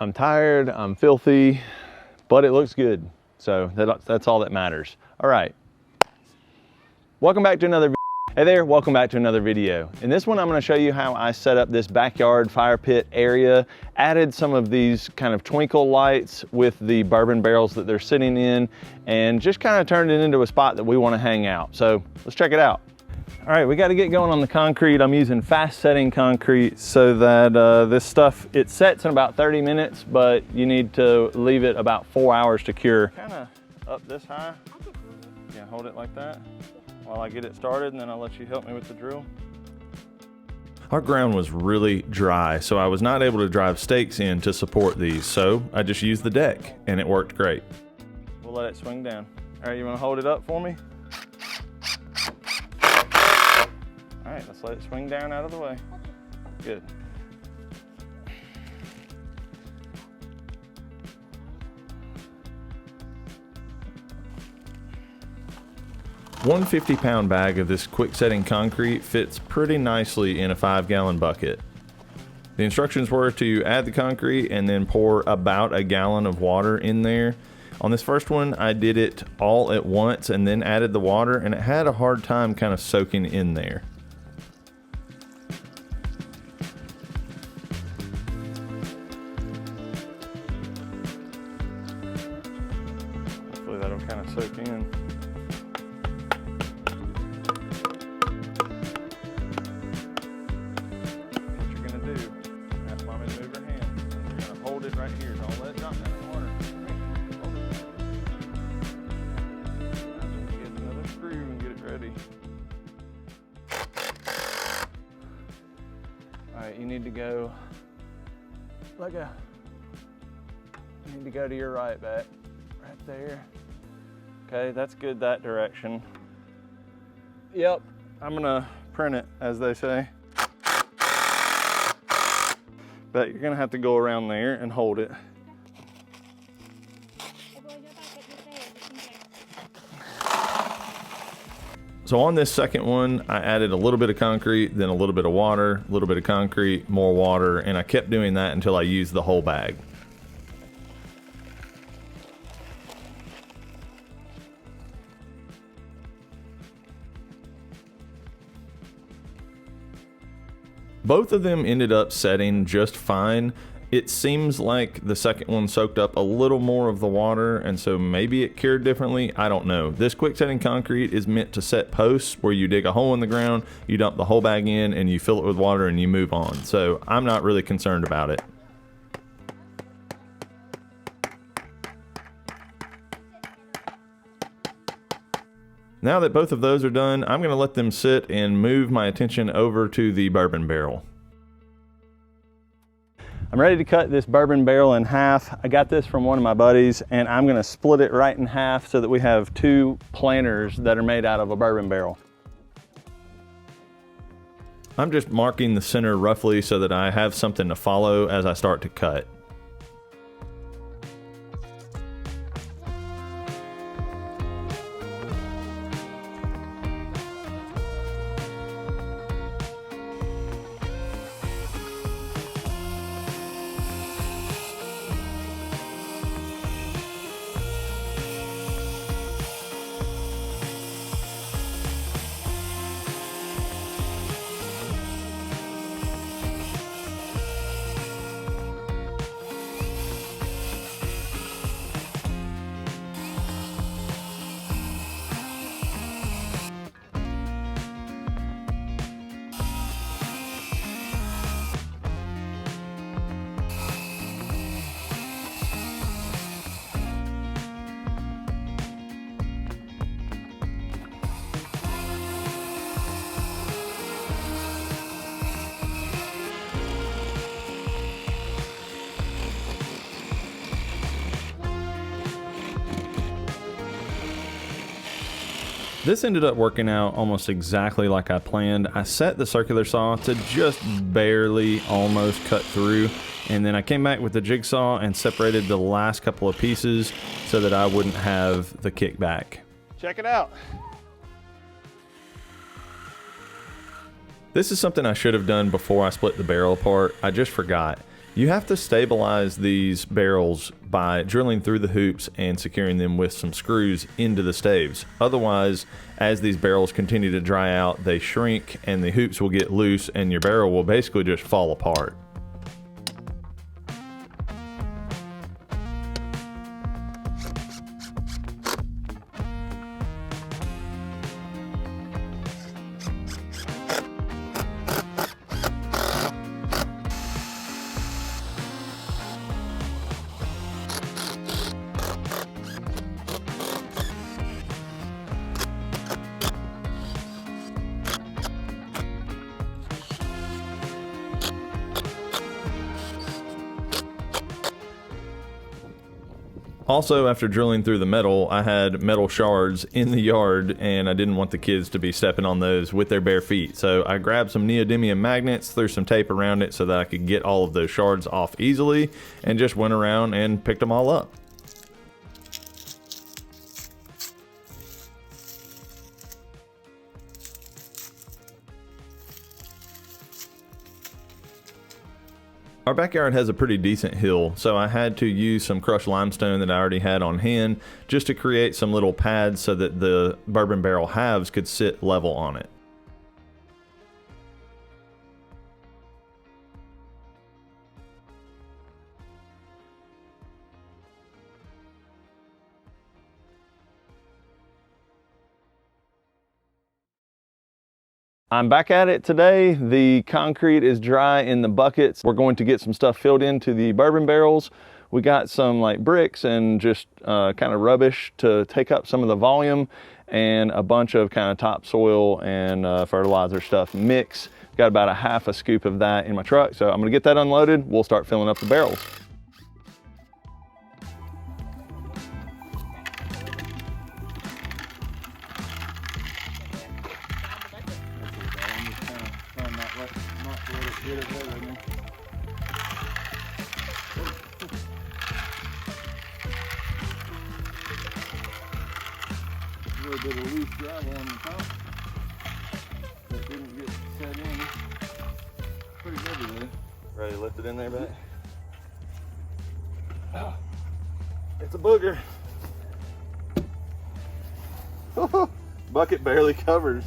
I'm tired, I'm filthy, but it looks good. So that's all that matters. All right. Welcome back to another video. Hey there, welcome back to another video. In this one, I'm gonna show you how I set up this backyard fire pit area, added some of these kind of twinkle lights with the bourbon barrels that they're sitting in, and just kind of turned it into a spot that we wanna hang out. So let's check it out. All right, we got to get going on the concrete. I'm using fast setting concrete so that this stuff, it sets in about 30 minutes, but you need to leave it about 4 hours to cure. Kind of up this high. Yeah, hold it like that while I get it started, and then I'll let you help me with the drill. Our ground was really dry, so I was not able to drive stakes in to support these, so I just used the deck, and it worked great. We'll let it swing down. All right, you want to hold it up for me? All right, let's let it swing down out of the way. Good. One 50-pound bag of this quick setting concrete fits pretty nicely in a 5-gallon bucket. The instructions were to add the concrete and then pour about a gallon of water in there. On this first one, I did it all at once and then added the water, and it had a hard time kind of soaking in there. Hopefully that'll kind of soak in. What you're gonna do, ask Mommy to move her hand. You're gonna hold it right here. Don't let it drop down in the water. Hold it. Now get another screw and get it ready. All right, you need to go you need to go to your right back. Right there. Okay, that's good that direction. Yep, I'm gonna print it, as they say. But you're gonna have to go around there and hold it. So on this second one, I added a little bit of concrete, then a little bit of water, a little bit of concrete, more water, and I kept doing that until I used the whole bag. Both of them ended up setting just fine. It seems like the second one soaked up a little more of the water, and so maybe it cured differently. I don't know. This quick setting concrete is meant to set posts where you dig a hole in the ground, you dump the whole bag in, and you fill it with water and you move on. So I'm not really concerned about it. Now that both of those are done, I'm going to let them sit and move my attention over to the bourbon barrel. I'm ready to cut this bourbon barrel in half. I got this from one of my buddies, and I'm going to split it right in half so that we have two planters that are made out of a bourbon barrel. I'm just marking the center roughly so that I have something to follow as I start to cut. This ended up working out almost exactly like I planned. I set the circular saw to just barely almost cut through, and then I came back with the jigsaw and separated the last couple of pieces so that I wouldn't have the kickback. Check it out. This is something I should have done before I split the barrel apart. I just forgot. You have to stabilize these barrels by drilling through the hoops and securing them with some screws into the staves. Otherwise, as these barrels continue to dry out, they shrink and the hoops will get loose and your barrel will basically just fall apart. Also, after drilling through the metal, I had metal shards in the yard and I didn't want the kids to be stepping on those with their bare feet. So I grabbed some neodymium magnets, threw some tape around it so that I could get all of those shards off easily, and just went around and picked them all up. Our backyard has a pretty decent hill, so I had to use some crushed limestone that I already had on hand just to create some little pads so that the bourbon barrel halves could sit level on it. I'm back at it today. The concrete is dry in the buckets. We're going to get some stuff filled into the bourbon barrels. We got some like bricks and just kind of rubbish to take up some of the volume, and a bunch of kind of topsoil and fertilizer stuff mix. Got about a half a scoop of that in my truck. So I'm gonna get that unloaded. We'll start filling up the barrels. A little bit of loose gravel on the top that didn't get set in. Pretty heavy though. Ready to lift it in there, back? Oh, it's a booger. Bucket barely covers.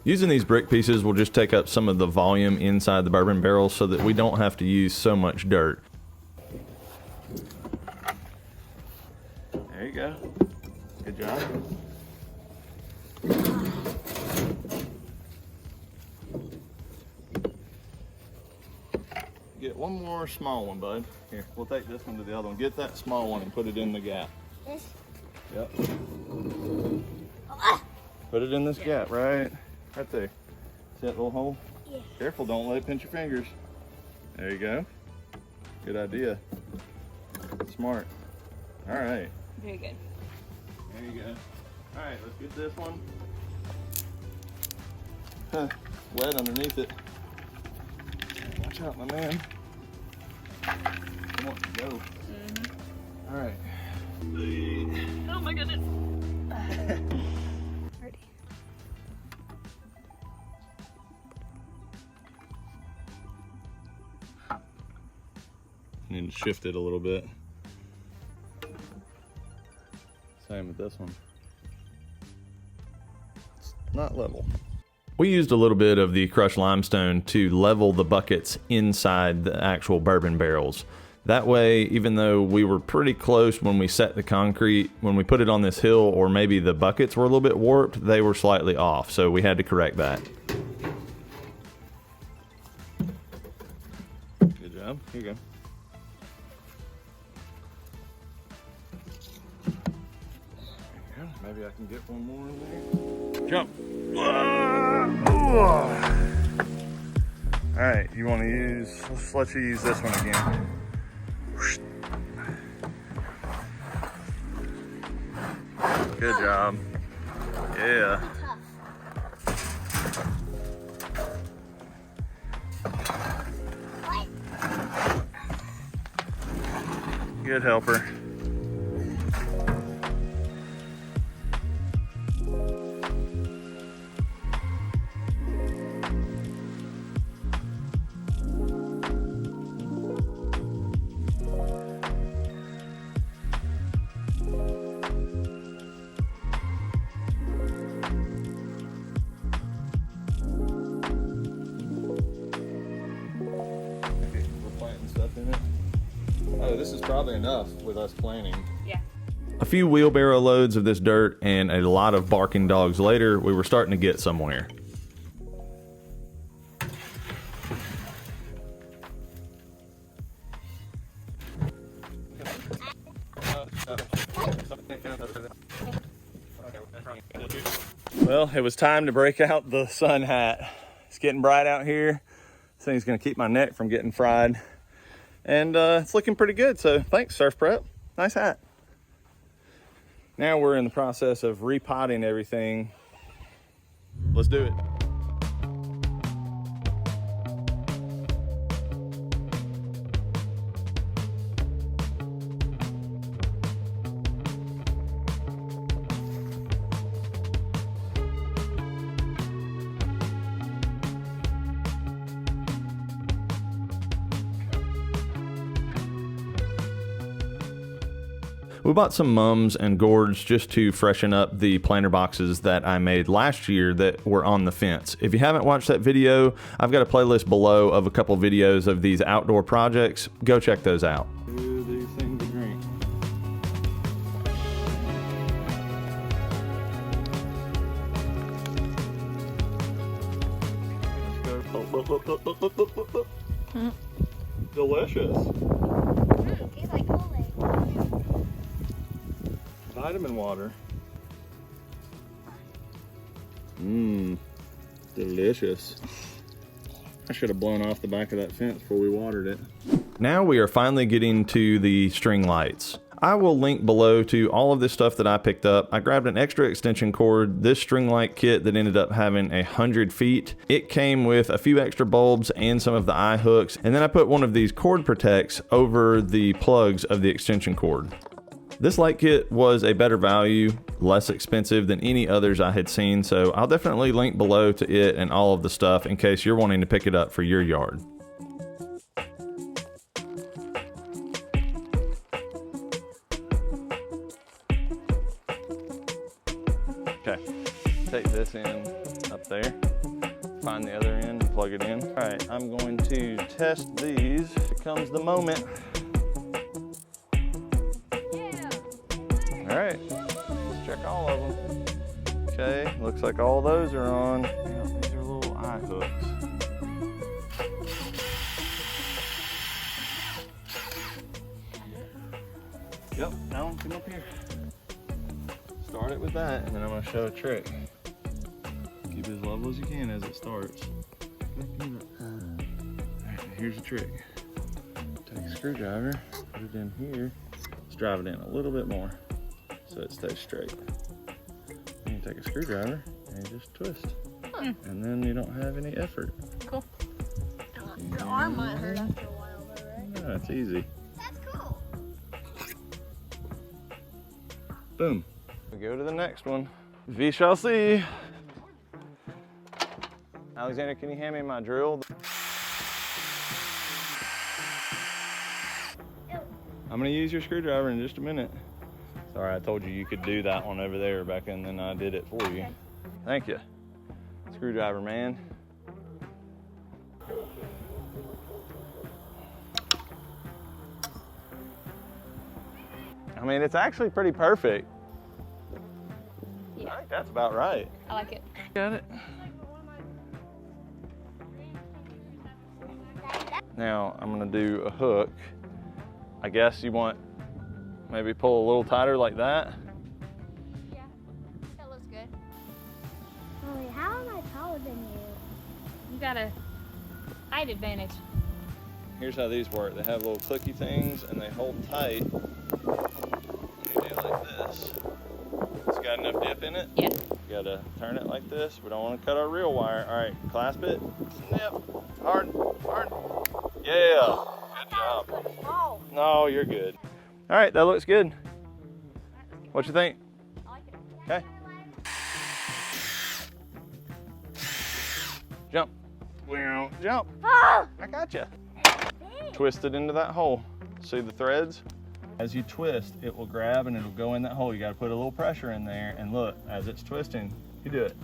Using these brick pieces will just take up some of the volume inside the bourbon barrel so that we don't have to use so much dirt. There you go. Good job. Get one more small one, bud. Here, we'll take this one to the other one. Get that small one and put it in the gap. This? Yep. Put it in this gap, right there. See that little hole? Yeah. Careful, don't let it pinch your fingers. There you go. Good idea. Smart. All right. Very good. There you go. All right, let's get this one. Huh, wet underneath it. Watch out, my man. I want to go. All right. Oh my goodness. Ready. Need to shift it a little bit. Same with this one. It's not level. We used a little bit of the crushed limestone to level the buckets inside the actual bourbon barrels. That way, even though we were pretty close when we set the concrete, when we put it on this hill, or maybe the buckets were a little bit warped, they were slightly off, so we had to correct that. Good job. Here you go. Maybe I can get one more in there. Jump. All right, you want to use, let's let you use this one again. Good job. Yeah. Good helper. this is probably enough with us planning. Yeah. A few wheelbarrow loads of this dirt and a lot of barking dogs later, we were starting to get somewhere. Well, it was time to break out the sun hat. It's getting bright out here. This thing's gonna keep my neck from getting fried. And it's looking pretty good, so thanks, Surf Prep. Nice hat. Now we're in the process of repotting everything. Let's do it. We bought some mums and gourds just to freshen up the planter boxes that I made last year that were on the fence. If you haven't watched that video, I've got a playlist below of a couple videos of these outdoor projects. Go check those out. Do these things to drink. Let's go. Delicious. Tastes like Kool-Aid. Vitamin water. Delicious. I should have blown off the back of that fence before we watered it. Now we are finally getting to the string lights. I will link below to all of this stuff that I picked up. I grabbed an extra extension cord, this string light kit that ended up having 100 feet. It came with a few extra bulbs and some of the eye hooks, and then I put one of these cord protects over the plugs of the extension cord. This light kit was a better value, less expensive than any others I had seen, so I'll definitely link below to it and all of the stuff in case you're wanting to pick it up for your yard. Okay, take this end up there, find the other end and plug it in. All right, I'm going to test these. Here comes the moment. All right, let's check all of them. Okay, looks like all those are on. Yeah, these are little eye hooks. Yep, now come up here. Start it with that, and then I'm gonna show a trick. Keep it as level as you can as it starts. All right, here's a trick. Take a screwdriver, put it in here. Let's drive it in a little bit more so it stays straight. Then you take a screwdriver and you just twist. And then you don't have any effort. Cool. The arm might hurt after a while though, right? Yeah, it's easy. That's cool. Boom. We go to the next one. We shall see. Alexander, can you hand me my drill? I'm gonna use your screwdriver in just a minute. Sorry, I told you you could do that one over there, Rebecca, and then I did it for you. Thank you. Screwdriver man. I mean, it's actually pretty perfect. Yeah. I think that's about right. I like it. Got it. Now I'm gonna do a hook. I guess you want maybe pull a little tighter like that. Yeah, that looks good. Mommy, how am I taller than you? You got a height advantage. Here's how these work. They have little clicky things and they hold tight. You do like this. It's got enough dip in it. Yeah. You gotta turn it like this. We don't want to cut our reel wire. All right, clasp it. Snip. Hard, hard. Yeah. Good job. Oh, No, you're good. All right, that looks good. What you think? I like it. Okay. Jump. Jump. oh. I got you. Twist it into that hole. See the threads? As you twist, it will grab and it'll go in that hole. You got to put a little pressure in there, and look, as it's twisting, you do it.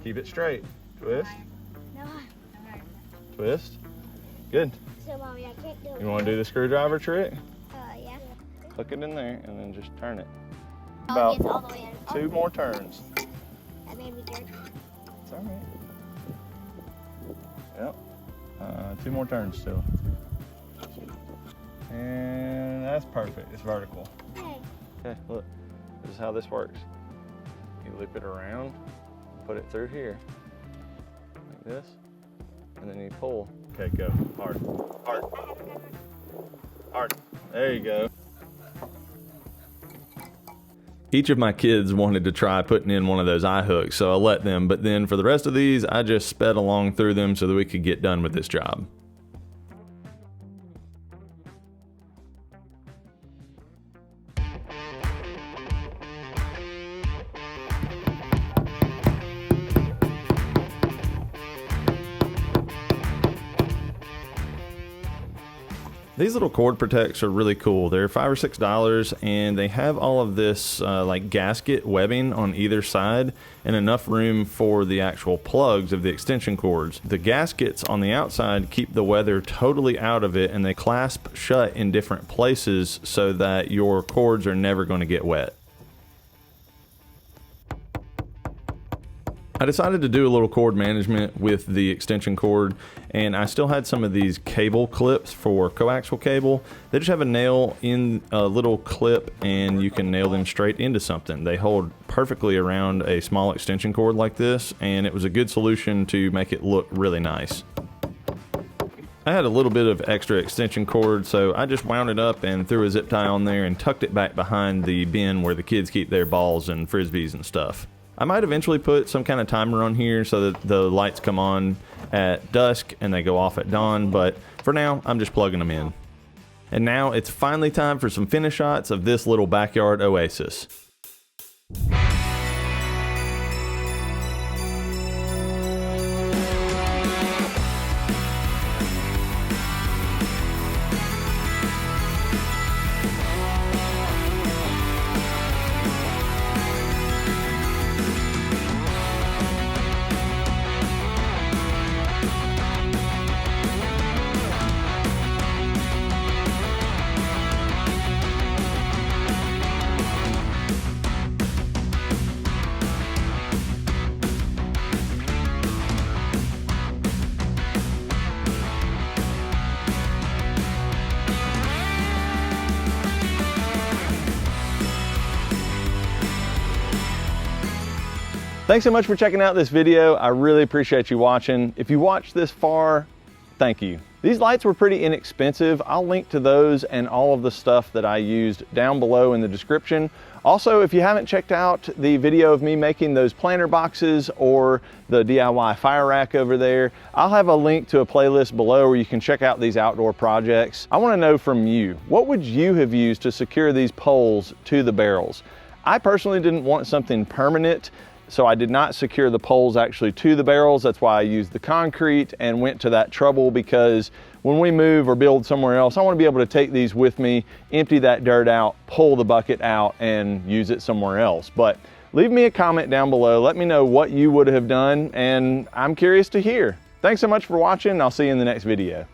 Keep it straight. Twist, No. twist. Good. So, Mommy, I can't do it. You want to do the screwdriver trick? Hook it in there and then just turn it. Oh, About it gets all the way in. 2 more turns. That made me dirty. It's all right. Yep. 2 more turns still. And that's perfect. It's vertical. Hey. Okay, look. This is how this works. You loop it around, put it through here, like this, and then you pull. Okay, go. Hard. Hard. Hard. There you go. Each of my kids wanted to try putting in one of those eye hooks, so I let them, but then for the rest of these, I just sped along through them so that we could get done with this job. These little cord protects are really cool. They're $5 or $6 and they have all of this like gasket webbing on either side and enough room for the actual plugs of the extension cords. The gaskets on the outside keep the weather totally out of it and they clasp shut in different places so that your cords are never going to get wet. I decided to do a little cord management with the extension cord, and I still had some of these cable clips for coaxial cable. They just have a nail in a little clip and you can nail them straight into something. They hold perfectly around a small extension cord like this, and it was a good solution to make it look really nice. I had a little bit of extra extension cord, so I just wound it up and threw a zip tie on there and tucked it back behind the bin where the kids keep their balls and frisbees and stuff. I might eventually put some kind of timer on here so that the lights come on at dusk and they go off at dawn, but for now, I'm just plugging them in. And now it's finally time for some finish shots of this little backyard oasis. Thanks so much for checking out this video. I really appreciate you watching. If you watched this far, thank you. These lights were pretty inexpensive. I'll link to those and all of the stuff that I used down below in the description. Also, if you haven't checked out the video of me making those planter boxes or the DIY fire rack over there, I'll have a link to a playlist below where you can check out these outdoor projects. I want to know from you, what would you have used to secure these poles to the barrels? I personally didn't want something permanent, so I did not secure the poles actually to the barrels. That's why I used the concrete and went to that trouble, because when we move or build somewhere else, I want to be able to take these with me, empty that dirt out, pull the bucket out, and use it somewhere else. But leave me a comment down below. Let me know what you would have done, and I'm curious to hear. Thanks so much for watching. I'll see you in the next video.